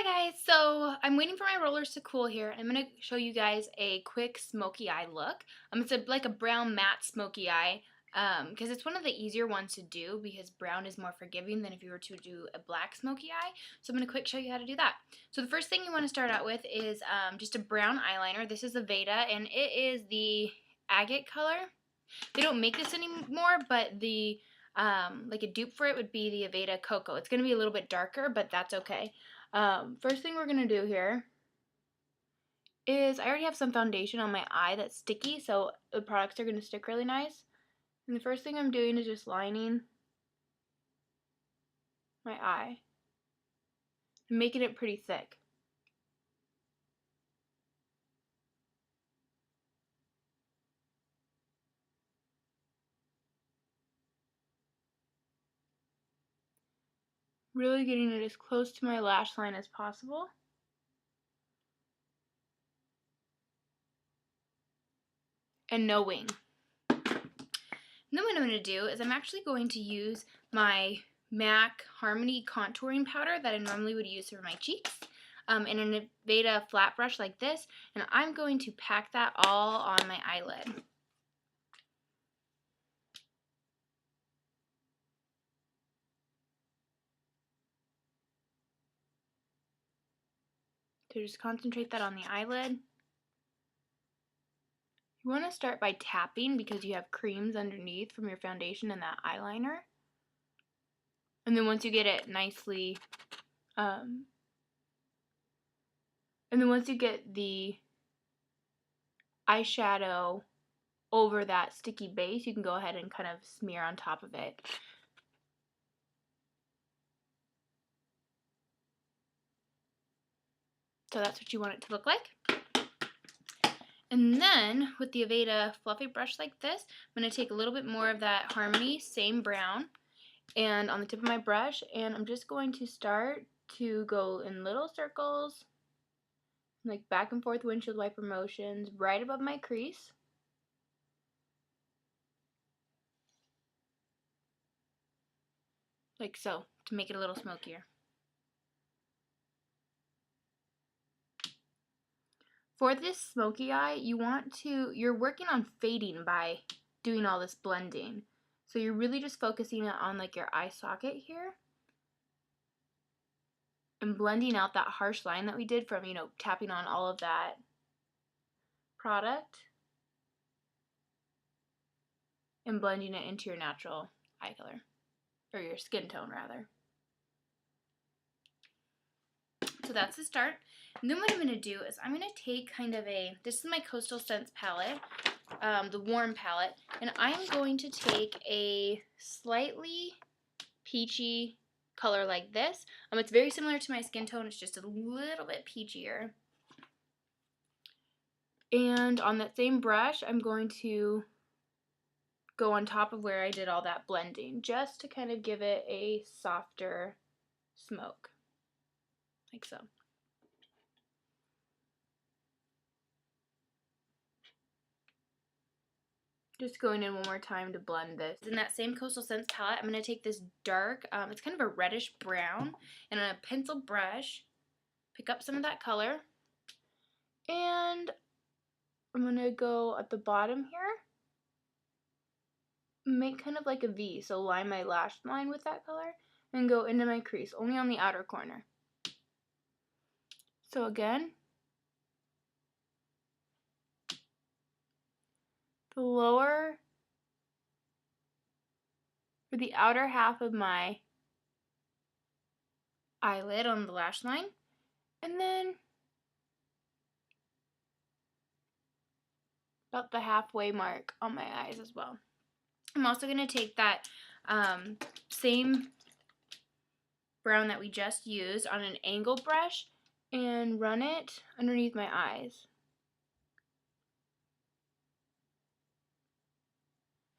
Hi guys, so I'm waiting for my rollers to cool here, and I'm going to show you guys a quick smoky eye look. It's like a brown matte smoky eye, because it's one of the easier ones to do because brown is more forgiving than if you were to do a black smoky eye. So I'm going to quick show you how to do that. So the first thing you want to start out with is just a brown eyeliner. This is AVEDA, and it is the agate color. They don't make this anymore, but the like a dupe for it would be the AVEDA Cocoa. It's going to be a little bit darker, but that's okay. First thing we're going to do here is I already have some foundation on my eye that's sticky, so the products are going to stick really nice. And the first thing I'm doing is just lining my eye and making it pretty thick. Really getting it as close to my lash line as possible. And no wing. And then what I'm going to do is I'm actually going to use my MAC Harmony contouring powder that I normally would use for my cheeks in an AVEDA flat brush like this, and I'm going to pack that all on my eyelid. So just concentrate that on the eyelid. You want to start by tapping because you have creams underneath from your foundation and that eyeliner. And then once you get it nicely, and then once you get the eyeshadow over that sticky base, you can go ahead and kind of smear on top of it. So that's what you want it to look like. And then with the AVEDA fluffy brush like this, I'm going to take a little bit more of that Harmony, same brown, and on the tip of my brush, and I'm just going to start to go in little circles, like back and forth windshield wiper motions, right above my crease. Like so, to make it a little smokier. For this smoky eye, you're working on fading by doing all this blending. So you're really just focusing on like your eye socket here and blending out that harsh line that we did from, tapping on all of that product and blending it into your natural eye color, or your skin tone rather. So that's the start. And then what I'm going to do is I'm going to take this is my Coastal Scents palette, the warm palette, and I'm going to take a slightly peachy color like this. It's very similar to my skin tone, it's just a little bit peachier. And on that same brush, I'm going to go on top of where I did all that blending, just to kind of give it a softer smoke, like so. Just going in one more time to blend this. In that same Coastal Scents palette, I'm going to take this dark, it's kind of a reddish brown, and on a pencil brush, pick up some of that color, and I'm going to go at the bottom here, make kind of like a V, so line my lash line with that color, and go into my crease, only on the outer corner. So again, the lower, or the outer half of my eyelid on the lash line, and then about the halfway mark on my eyes as well. I'm also going to take that same brown that we just used on an angle brush and run it underneath my eyes.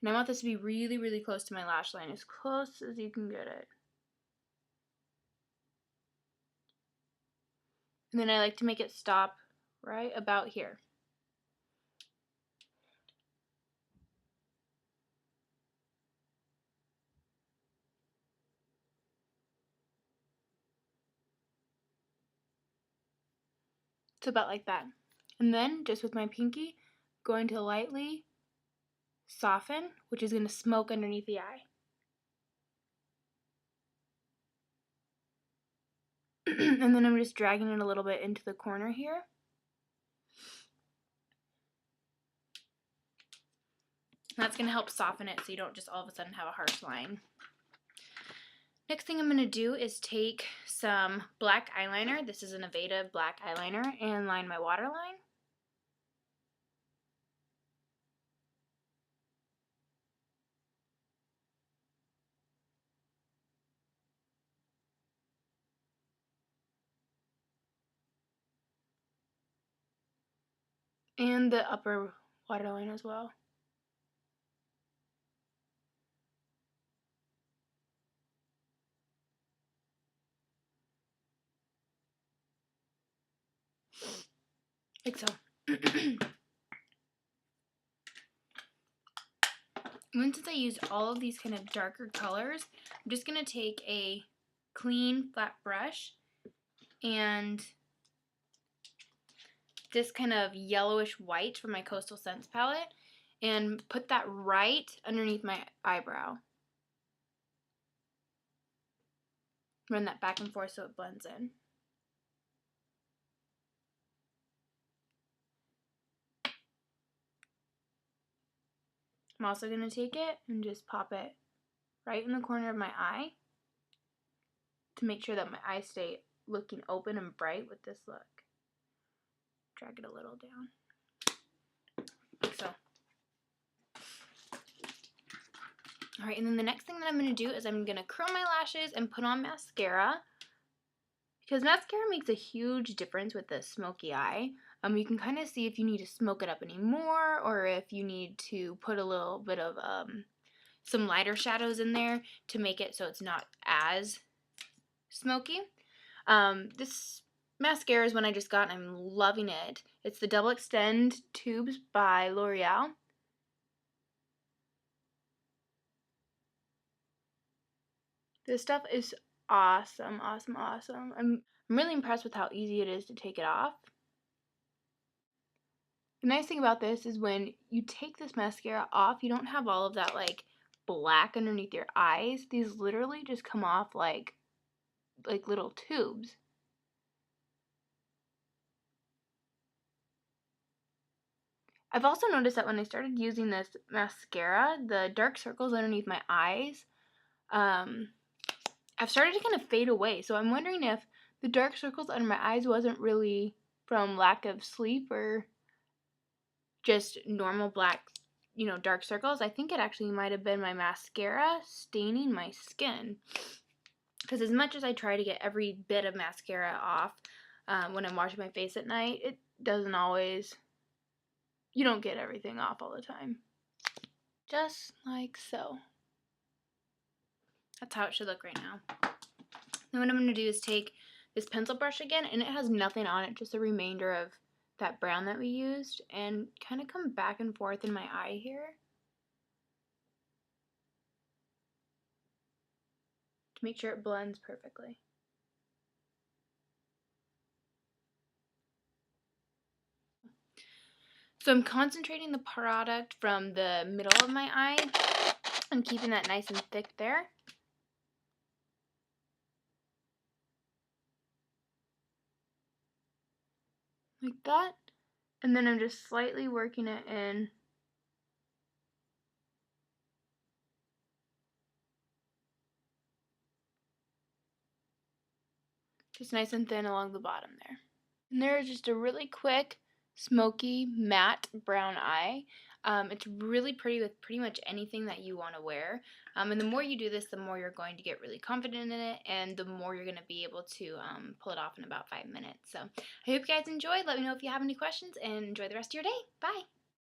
And I want this to be really, really close to my lash line, as close as you can get it. And then I like to make it stop right about here. It's about like that. And then, just with my pinky, going to lightly soften, which is going to smoke underneath the eye. And then I'm just dragging it a little bit into the corner here. That's going to help soften it so you don't just all of a sudden have a harsh line. Next thing I'm going to do is take some black eyeliner. This is an AVEDA black eyeliner, and line my waterline. And the upper waterline as well. Like so. Once I used all of these kind of darker colors, I'm just going to take a clean flat brush and this kind of yellowish white from my Coastal Scents palette and put that right underneath my eyebrow. Run that back and forth so it blends in. I'm also going to take it and just pop it right in the corner of my eye to make sure that my eyes stay looking open and bright with this look. Drag it a little down, like so. Alright, and then the next thing that I'm going to do is I'm going to curl my lashes and put on mascara. Because mascara makes a huge difference with the smoky eye. You can kind of see if you need to smoke it up anymore or if you need to put a little bit of some lighter shadows in there to make it so it's not as smoky. This mascara is one I just got and I'm loving it. It's the Double Extend Tubes by Loreal. This stuff is awesome, awesome, awesome. I'm really impressed with how easy it is to take it off. The nice thing about this is when you take this mascara off, you don't have all of that like black underneath your eyes. These literally just come off like little tubes. I've also noticed that when I started using this mascara, the dark circles underneath my eyes, I've started to kind of fade away. So I'm wondering if the dark circles under my eyes wasn't really from lack of sleep or just normal black, dark circles. I think it actually might have been my mascara staining my skin. Because as much as I try to get every bit of mascara off when I'm washing my face at night, it doesn't always, you don't get everything off all the time. Just like so. That's how it should look right now. Then what I'm going to do is take this pencil brush again, and it has nothing on it, just a remainder of that brown that we used, and kind of come back and forth in my eye here to make sure it blends perfectly. So I'm concentrating the product from the middle of my eye and keeping that nice and thick there. Like that. And then I'm just slightly working it in. Just nice and thin along the bottom there. And there is just a really quick, smoky, matte brown eye. It's really pretty with pretty much anything that you want to wear. And the more you do this, the more you're going to get really confident in it, and the more you're going to be able to pull it off in about 5 minutes. So I hope you guys enjoyed. Let me know if you have any questions, and enjoy the rest of your day. Bye!